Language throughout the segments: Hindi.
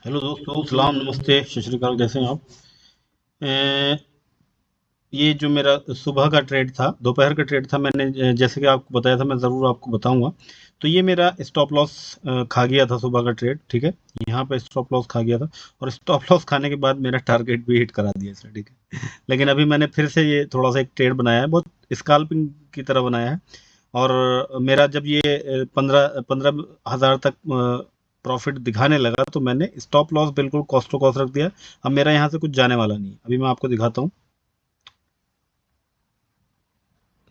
हेलो दोस्तों, सलाम, नमस्ते, सत श्री अकाल। कैसे हैं आप? अ, ये जो मेरा सुबह का ट्रेड था, दोपहर का ट्रेड था, मैंने जैसे कि आपको बताया था, मैं ज़रूर आपको बताऊंगा। तो ये मेरा स्टॉप लॉस खा गया था सुबह का ट्रेड, ठीक है। यहाँ पे स्टॉप लॉस खा गया था, और स्टॉप लॉस खाने के बाद मेरा टारगेट भी हिट करा दिया इसने, ठीक है। लेकिन अभी मैंने फिर से ये थोड़ा सा एक ट्रेड बनाया है, बहुत स्काल्पिंग की तरह बनाया है। और मेरा जब ये 15,000 तक प्रॉफिट दिखाने लगा, तो मैंने स्टॉप लॉस बिल्कुल कॉस्ट टू कॉस्ट रख दिया। अब मेरा यहाँ से कुछ जाने वाला नहीं है। अभी मैं आपको दिखाता हूँ।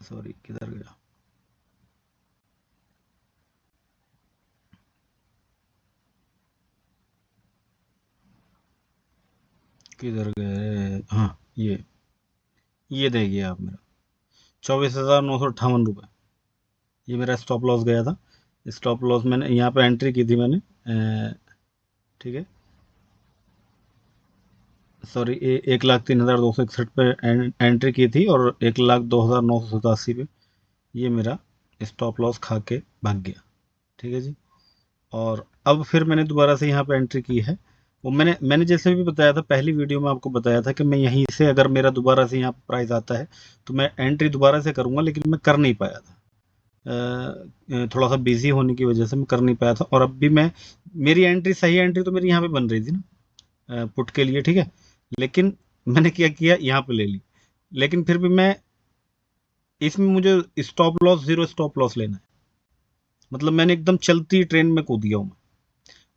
सॉरी, किधर गया? किधर गए? हाँ, ये देखिए आप, मेरा 24,958 रुपये, ये मेरा स्टॉप लॉस गया था। स्टॉप लॉस मैंने यहाँ पे एंट्री की थी मैंने, ठीक है। सॉरी, 1,03,261 पे एंट्री की थी, और 1,02,987 पे ये मेरा स्टॉप लॉस खा के भाग गया, ठीक है जी। और अब फिर मैंने दोबारा से यहाँ पे एंट्री की है। वो मैंने जैसे भी बताया था, पहली वीडियो में आपको बताया था कि मैं यहीं से, अगर मेरा दोबारा से यहाँ प्राइस आता है तो मैं एंट्री दोबारा से करूँगा, लेकिन मैं कर नहीं पाया था। थोड़ा सा बिजी होने की वजह से मैं कर नहीं पाया था। और अब भी मैं, मेरी एंट्री, सही एंट्री तो मेरी यहाँ पे बन रही थी ना, पुट के लिए, ठीक है। लेकिन मैंने क्या किया, यहाँ पे ले ली। लेकिन फिर भी मैं, इसमें मुझे stop loss, zero stop loss लेना है। मतलब मैंने एकदम चलती ट्रेन में कूद गया हूँ मैं,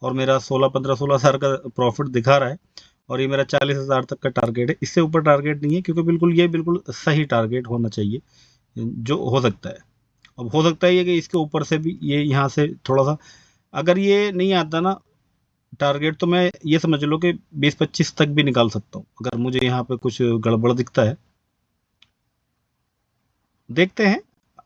और मेरा 16-15-16 हज़ार का प्रॉफिट दिखा रहा है। और ये मेरा 40,000 तक का टारगेट है। इससे ऊपर टारगेट नहीं है, क्योंकि बिल्कुल ये बिल्कुल सही टारगेट होना चाहिए जो हो सकता है। अब हो सकता है ये कि इसके ऊपर से भी ये यहाँ से थोड़ा सा, अगर ये नहीं आता ना टारगेट, तो मैं ये समझ लो कि 20-25 तक भी निकाल सकता हूँ, अगर मुझे यहाँ पे कुछ गड़बड़ दिखता है। देखते हैं।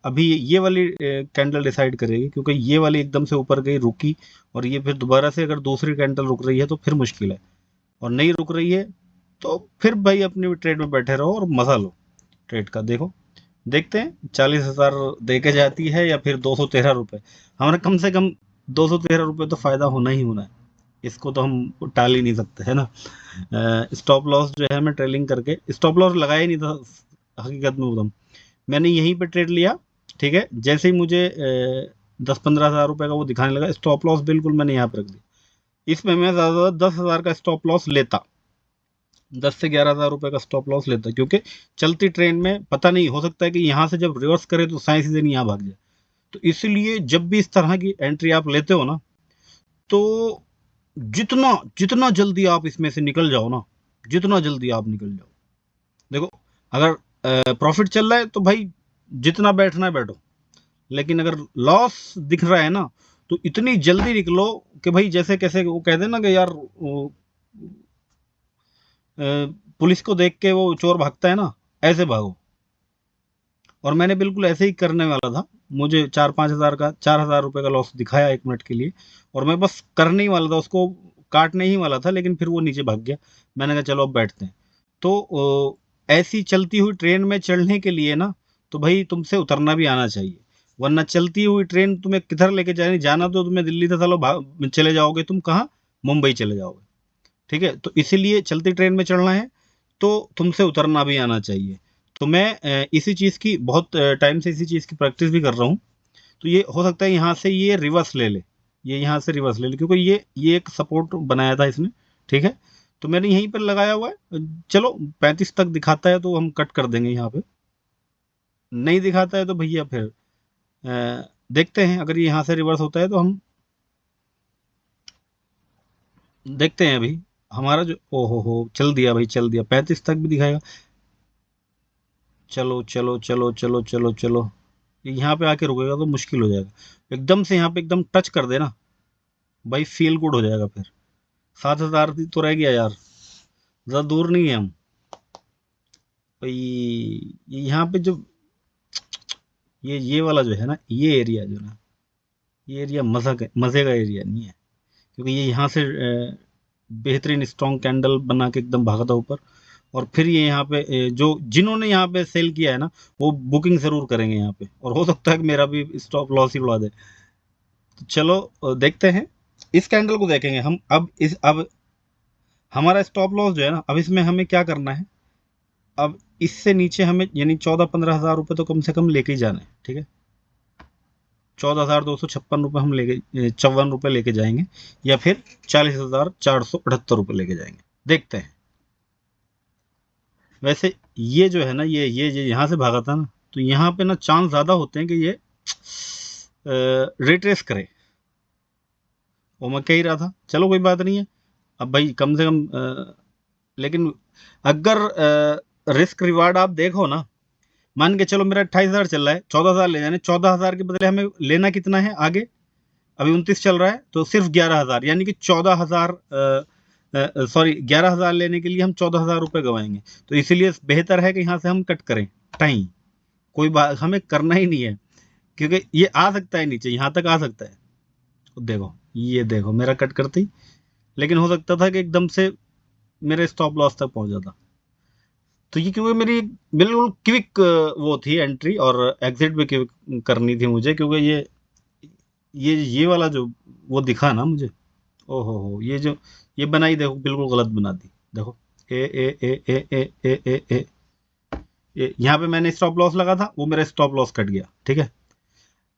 अभी ये वाली कैंडल डिसाइड करेगी, क्योंकि ये वाली एकदम से ऊपर गई, रुकी, और ये फिर दोबारा से अगर दूसरी कैंडल रुक रही है तो फिर मुश्किल है। और नहीं रुक रही है तो फिर भाई अपनी ट्रेड में बैठे रहो और मजा लो ट्रेड का। देखो, देखते हैं 40,000 दे के जाती है या फिर 213 रुपये। हमारा कम से कम 213 रुपये तो फायदा होना ही होना है। इसको तो हम टाल ही नहीं सकते, है ना। स्टॉप लॉस जो है, मैं ट्रेलिंग करके स्टॉप लॉस लगाया ही नहीं था, हकीकत में बताऊं। मैंने यहीं पे ट्रेड लिया, ठीक है। जैसे ही मुझे 10-15 हज़ार रुपये का वो दिखाने लगा, स्टॉप लॉस बिल्कुल मैंने यहाँ पर रख दिया। इसमें मैं ज़्यादा 10,000 का स्टॉप लॉस लेता, 10 से 11 हज़ार रुपये का स्टॉप लॉस लेता, क्योंकि चलती ट्रेन में पता नहीं, हो सकता है कि यहाँ से जब रिवर्स करे तो साइंस दिन यहाँ भाग जाए। तो इसलिए जब भी इस तरह की एंट्री आप लेते हो ना, तो जितना जितना जल्दी आप इसमें से निकल जाओ ना, जितना जल्दी आप निकल जाओ। देखो, अगर प्रॉफिट चल रहा है तो भाई जितना बैठना है बैठो। लेकिन अगर लॉस दिख रहा है ना, तो इतनी जल्दी निकलो कि भाई, जैसे कैसे वो कहते हैं ना कि यार, अ, पुलिस को देख के वो चोर भागता है ना, ऐसे भागो। और मैंने बिल्कुल ऐसे ही करने वाला था। मुझे 4-5 हज़ार का, 4 हज़ार रुपये का लॉस दिखाया 1 मिनट के लिए, और मैं बस करने ही वाला था उसको, काटने ही वाला था, लेकिन फिर वो नीचे भाग गया। मैंने कहा चलो अब बैठते हैं। तो ऐसी चलती हुई ट्रेन में चढ़ने के लिए ना, तो भाई तुमसे उतरना भी आना चाहिए। वरना चलती हुई ट्रेन तुम्हें किधर लेके जानी, जाना तो तुम्हें दिल्ली था, चलो चले जाओगे तुम कहाँ, मुंबई चले जाओगे, ठीक है। तो इसीलिए चलती ट्रेन में चढ़ना है, तो तुमसे उतरना भी आना चाहिए। तो मैं इसी चीज़ की बहुत टाइम से इसी चीज़ की प्रैक्टिस भी कर रहा हूँ। तो ये हो सकता है यहाँ से ये रिवर्स ले ले, ये यहाँ से रिवर्स ले ले, क्योंकि ये एक सपोर्ट बनाया था इसने, ठीक है। तो मैंने यहीं पर लगाया हुआ है। चलो 35 तक दिखाता है तो हम कट कर देंगे यहाँ पे। नहीं दिखाता है तो भैया फिर देखते हैं। अगर ये यहाँ से रिवर्स होता है तो हम देखते हैं। अभी हमारा जो, ओ हो, चल दिया भाई, चल दिया, 35 तक भी दिखाएगा। चलो चलो चलो चलो चलो चलो, यहाँ पे आके रुकेगा तो मुश्किल हो जाएगा। एकदम से यहाँ पे एकदम टच कर देना भाई, फील गुड हो जाएगा फिर। 7,000 तो रह गया यार, ज़्यादा दूर नहीं है हम भाई। यहाँ पे जो, ये वाला जो है ना, ये एरिया जो ना, ये एरिया मज़े का एरिया नहीं है। क्योंकि ये यहाँ से बेहतरीन स्ट्रॉन्ग कैंडल बना के एकदम भागा था ऊपर। और फिर ये यहाँ पे जो जिन्होंने यहाँ पे सेल किया है ना, वो बुकिंग ज़रूर करेंगे यहाँ पे, और हो सकता है कि मेरा भी स्टॉप लॉस ही उड़ा दे। तो चलो देखते हैं। इस कैंडल को देखेंगे हम। अब हमारा स्टॉप लॉस जो है ना, अब इसमें हमें क्या करना है, अब इससे नीचे हमें यानी 14-15 हज़ार रुपये तो कम से कम लेके ही जाना है। ठीक है, 14,256 रुपये हम लेके 54 रुपये लेके जाएंगे, या फिर 40,478 रुपये लेके जाएंगे। देखते हैं। वैसे ये जो है ना, ये यहाँ से भागा था ना, तो यहाँ पे ना चांस ज़्यादा होते हैं कि ये रिट्रेस करे। वो मैं कह ही रहा था। चलो कोई बात नहीं है। अब भाई कम से कम लेकिन अगर रिस्क रिवार्ड आप देखो ना, मान के चलो मेरा 28,000 चल रहा है, 14,000 ले जाने, 14,000 के बदले हमें लेना कितना है आगे, अभी 29 चल रहा है, तो सिर्फ 11,000, यानी कि 14,000 सॉरी 11,000 लेने के लिए हम 14,000 रुपये गवाएंगे। तो इसीलिए बेहतर है कि यहाँ से हम कट करें टाइम। कोई बात हमें करना ही नहीं है, क्योंकि ये आ सकता है नीचे, यहाँ तक आ सकता है। देखो ये देखो मेरा कट करते ही, लेकिन हो सकता था कि एकदम से मेरे स्टॉप लॉस तक पहुंच जाता। तो ये क्योंकि मेरी बिल्कुल क्विक वो थी एंट्री, और एग्जिट भी क्विक करनी थी मुझे, क्योंकि ये वाला जो वो दिखा ना मुझे, ओहो हो, ये बनाई देखो बिल्कुल गलत बना दी। देखो ए ए ए ए ए ए ए ए यहाँ पे मैंने स्टॉप लॉस लगा था, वो मेरा स्टॉप लॉस कट गया। ठीक है,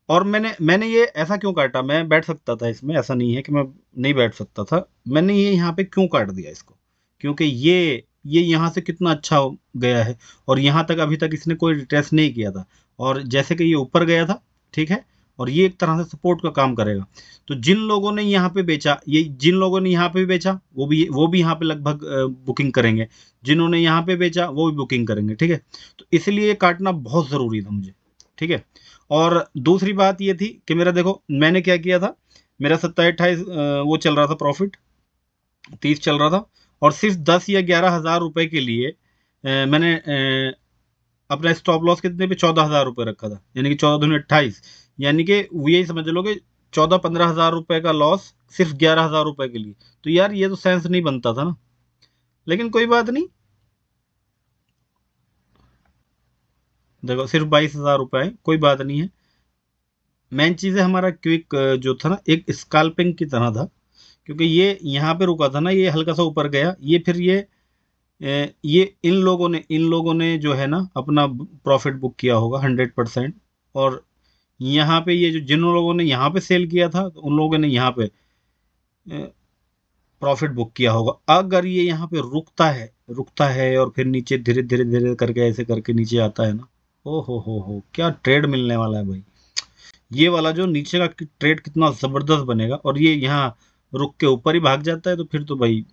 और मैंने ये ऐसा क्यों काटा, मैं बैठ सकता था इसमें, ऐसा नहीं है कि मैं नहीं बैठ सकता था। मैंने ये यहाँ पे क्यों काट दिया इसको, क्योंकि ये यहाँ से कितना अच्छा गया है, और यहाँ तक अभी तक इसने कोई रिट्रेस नहीं किया था, और जैसे कि ये ऊपर गया था, ठीक है, और ये एक तरह से सपोर्ट का काम करेगा। तो जिन लोगों ने यहाँ पे बेचा, जिन लोगों ने यहाँ पे बेचा, वो भी यहाँ पे लगभग बुकिंग करेंगे, जिन्होंने यहाँ पे बेचा वो भी बुकिंग करेंगे। ठीक है, तो इसलिए काटना बहुत ज़रूरी था मुझे। ठीक है, और दूसरी बात ये थी कि मेरा देखो मैंने क्या किया था, मेरा 27-28 वो चल रहा था, प्रॉफिट 30 चल रहा था, और सिर्फ 10 या 11,000 रुपए के लिए मैंने अपना स्टॉप लॉस कितने पे 14,000 रुपये रखा था, यानी कि 14×28, यानी कि वो यही समझ लो कि 14-15 हज़ार रुपये का लॉस सिर्फ 11,000 रुपये के लिए। तो यार ये तो सेंस नहीं बनता था ना, लेकिन कोई बात नहीं। देखो सिर्फ 22,000 रुपये, कोई बात नहीं है। मेन चीज़ है हमारा क्विक जो था ना, एक स्कैल्पिंग की तरह था, क्योंकि ये यहाँ पे रुका था ना, ये हल्का सा ऊपर गया, ये फिर ये इन लोगों ने जो है ना अपना प्रॉफिट बुक किया होगा 100%, और यहाँ पे ये जिन लोगों ने यहाँ पे सेल किया था, तो उन लोगों ने यहाँ पे प्रॉफिट बुक किया होगा। अगर ये यहाँ पे रुकता है और फिर नीचे धीरे धीरे धीरे करके ऐसे करके नीचे आता है ना, ओ हो क्या ट्रेड मिलने वाला है भाई। ये वाला जो नीचे का ट्रेड कितना ज़बरदस्त बनेगा, और ये यहाँ रुक के ऊपर ही भाग जाता है तो फिर तो भाई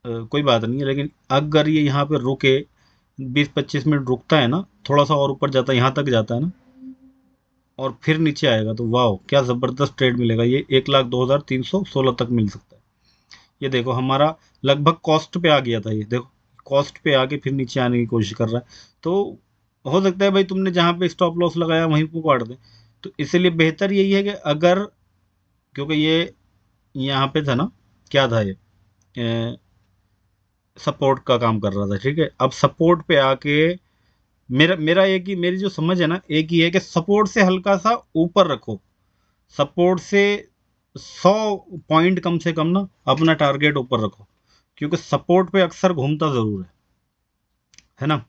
कोई बात नहीं है। लेकिन अगर ये यहाँ पे रुके 20-25 मिनट रुकता है ना, थोड़ा सा और ऊपर जाता है, यहाँ तक जाता है ना, और फिर नीचे आएगा, तो वाह क्या ज़बरदस्त ट्रेड मिलेगा। ये 1,02,316 तक मिल सकता है। ये देखो हमारा लगभग कॉस्ट पे आ गया था, ये देखो कॉस्ट पे आके फिर नीचे आने की कोशिश कर रहा है। तो हो सकता है भाई तुमने जहाँ पे स्टॉप लॉस लगाया वहीं को काट दे। तो इसलिए बेहतर यही है कि अगर, क्योंकि ये यहाँ पे था ना, क्या था ये सपोर्ट का काम कर रहा था। ठीक है, अब सपोर्ट पे आके मेरा एक ही, मेरी जो समझ है ना, एक ही है कि सपोर्ट से हल्का सा ऊपर रखो, सपोर्ट से 100 पॉइंट कम से कम ना अपना टारगेट ऊपर रखो, क्योंकि सपोर्ट पे अक्सर घूमता ज़रूर है ना।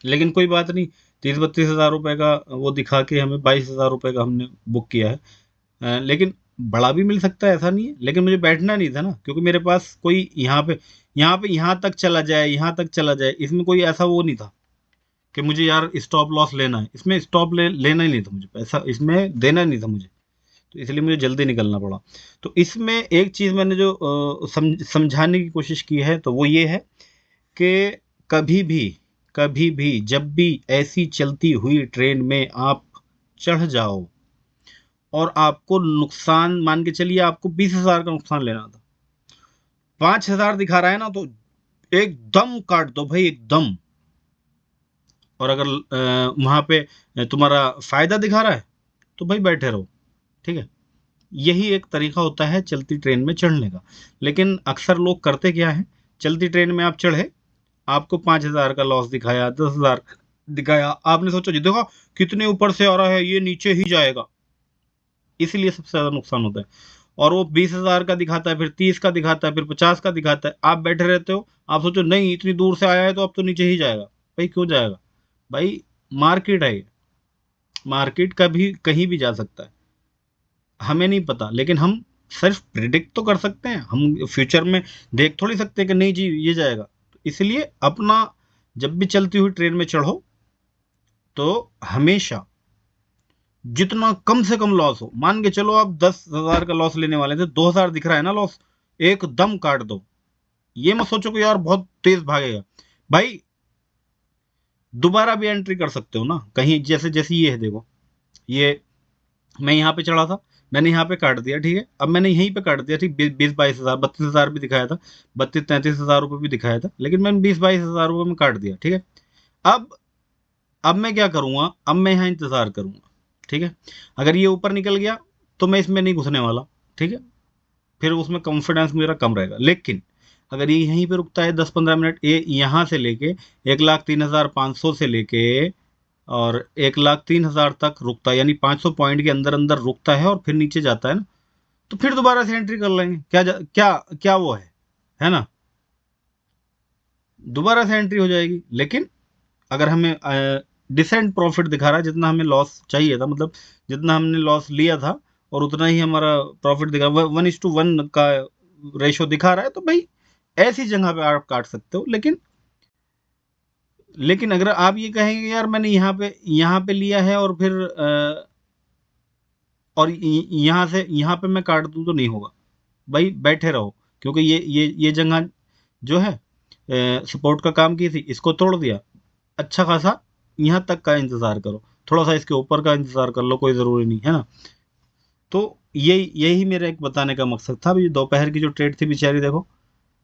लेकिन कोई बात नहीं, 30-32 हज़ार रुपये का वो दिखा के हमें 22,000 रुपये का हमने बुक किया है। लेकिन बड़ा भी मिल सकता है, ऐसा नहीं है, लेकिन मुझे बैठना नहीं था ना, क्योंकि मेरे पास कोई यहाँ तक चला जाए, यहाँ तक चला जाए, इसमें कोई ऐसा वो नहीं था कि मुझे यार स्टॉप लॉस लेना है। इसमें लेना ही नहीं था मुझे, पैसा इसमें देना नहीं था मुझे, तो इसलिए मुझे जल्दी निकलना पड़ा। तो इसमें एक चीज़ मैंने जो समझाने की कोशिश की है, तो वो ये है कि कभी भी जब भी ऐसी चलती हुई ट्रेन में आप चढ़ जाओ और आपको नुकसान, मान के चलिए आपको 20,000 का नुकसान लेना था, 5,000 दिखा रहा है ना, तो एकदम काट दो भाई, एकदम। और अगर वहाँ पे तुम्हारा फायदा दिखा रहा है तो भाई बैठे रहो। ठीक है, यही एक तरीका होता है चलती ट्रेन में चढ़ने का। लेकिन अक्सर लोग करते क्या है, चलती ट्रेन में आप चढ़े, आपको 5,000 का लॉस दिखाया, 10,000 दिखाया, आपने सोचा जी देखो कितने ऊपर से आ रहा है, ये नीचे ही जाएगा, इसलिए सबसे ज़्यादा नुकसान होता है। और वो 20,000 का दिखाता है, फिर 30 का दिखाता है, फिर 50 का दिखाता है, आप बैठे रहते हो, आप सोचो नहीं इतनी दूर से आया है तो अब तो नीचे ही जाएगा। भाई क्यों जाएगा भाई, मार्केट है ये, मार्केट कभी कहीं भी जा सकता है, हमें नहीं पता। लेकिन हम सिर्फ प्रिडिक्ट तो कर सकते हैं, हम फ्यूचर में देख थोड़ी सकते हैं कि नहीं जी ये जाएगा। तो इसलिए अपना जब भी चलती हुई ट्रेन में चढ़ो तो हमेशा जितना कम से कम लॉस हो, मान के चलो आप 10,000 का लॉस लेने वाले थे, 2,000 दिख रहा है ना लॉस, एकदम काट दो। ये मत सोचो कि यार बहुत तेज भागेगा, भाई दोबारा भी एंट्री कर सकते हो ना कहीं। जैसे जैसे ये है देखो, ये मैं यहाँ पे चढ़ा था, मैंने यहाँ पे काट दिया, ठीक है, अब मैंने यहीं पे काट दिया, ठीक, 20-22,000 32,000 भी दिखाया था, 32-33,000 रुपये भी दिखाया था, लेकिन मैंने 20-22,000 रुपये में काट दिया, ठीक है। अब मैं क्या करूँगा, अब मैं यहाँ इंतज़ार करूँगा, ठीक है। अगर ये ऊपर निकल गया तो मैं इसमें नहीं घुसने वाला, ठीक है, फिर उसमें कॉन्फिडेंस मेरा कम रहेगा। लेकिन अगर ये यहीं पे रुकता है 10-15 मिनट, ये यहाँ से लेके 1,03,500 से लेके और 1,03,000 तक रुकता है, यानी 500 पॉइंट के अंदर अंदर रुकता है और फिर नीचे जाता है ना, तो फिर दोबारा से एंट्री कर लेंगे। क्या क्या वो है ना, दोबारा से एंट्री हो जाएगी। लेकिन अगर हमें डिसेंट प्रॉफिट दिखा रहा है, जितना हमें लॉस चाहिए था, मतलब जितना हमने लॉस लिया था और उतना ही हमारा प्रॉफिट दिखा, 1:1 का रेशो दिखा रहा है, तो भाई ऐसी जगह पे आप काट सकते हो। लेकिन अगर आप ये कहेंगे यार मैंने यहाँ पे लिया है और फिर और यहाँ पे मैं काट दूं तो नहीं होगा, भाई बैठे रहो, क्योंकि ये जगह जो है सपोर्ट का काम की थी, इसको तोड़ दिया, अच्छा खासा यहाँ तक का इंतजार करो, थोड़ा सा इसके ऊपर का इंतजार कर लो, कोई ज़रूरी नहीं है ना। तो यही मेरा एक बताने का मकसद था। अभी दोपहर की जो ट्रेड थी बेचारी देखो,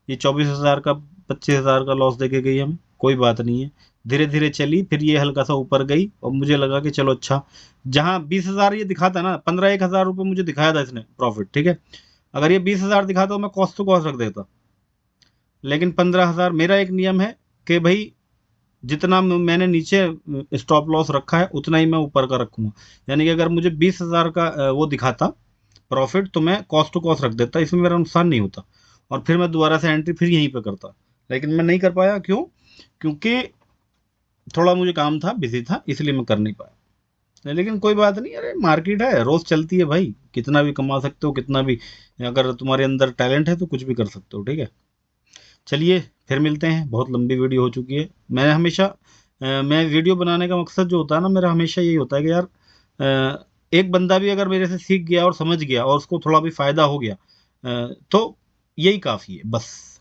ये 24,000 का 25,000 का लॉस देके गई हमें, कोई बात नहीं है, धीरे धीरे चली, फिर ये हल्का सा ऊपर गई और मुझे लगा कि चलो अच्छा, जहाँ 20,000 ये दिखाता ना, 15-1,000 रुपये मुझे दिखाया था इसने प्रॉफिट, ठीक है, अगर ये 20,000 दिखाता तो मैं कॉस्ट टू कॉस्ट रख देता। लेकिन 15,000 मेरा एक नियम है कि भाई जितना मैंने नीचे स्टॉप लॉस रखा है उतना ही मैं ऊपर का रखूंगा, यानी कि अगर मुझे 20,000 का वो दिखाता प्रॉफिट तो मैं कॉस्ट टू कॉस्ट रख देता, इसमें मेरा नुकसान नहीं होता, और फिर मैं दोबारा से एंट्री फिर यहीं पे करता। लेकिन मैं नहीं कर पाया, क्यों, क्योंकि थोड़ा मुझे काम था, बिजी था, इसलिए मैं कर नहीं पाया। लेकिन कोई बात नहीं, अरे मार्केट है, रोज चलती है भाई, कितना भी कमा सकते हो, कितना भी, अगर तुम्हारे अंदर टैलेंट है तो कुछ भी कर सकते हो, ठीक है। चलिए फिर मिलते हैं, बहुत लंबी वीडियो हो चुकी है। मैं वीडियो बनाने का मकसद जो होता है ना मेरा, हमेशा यही होता है कि यार एक बंदा भी अगर मेरे से सीख गया और समझ गया और उसको थोड़ा भी फायदा हो गया तो यही काफ़ी है बस।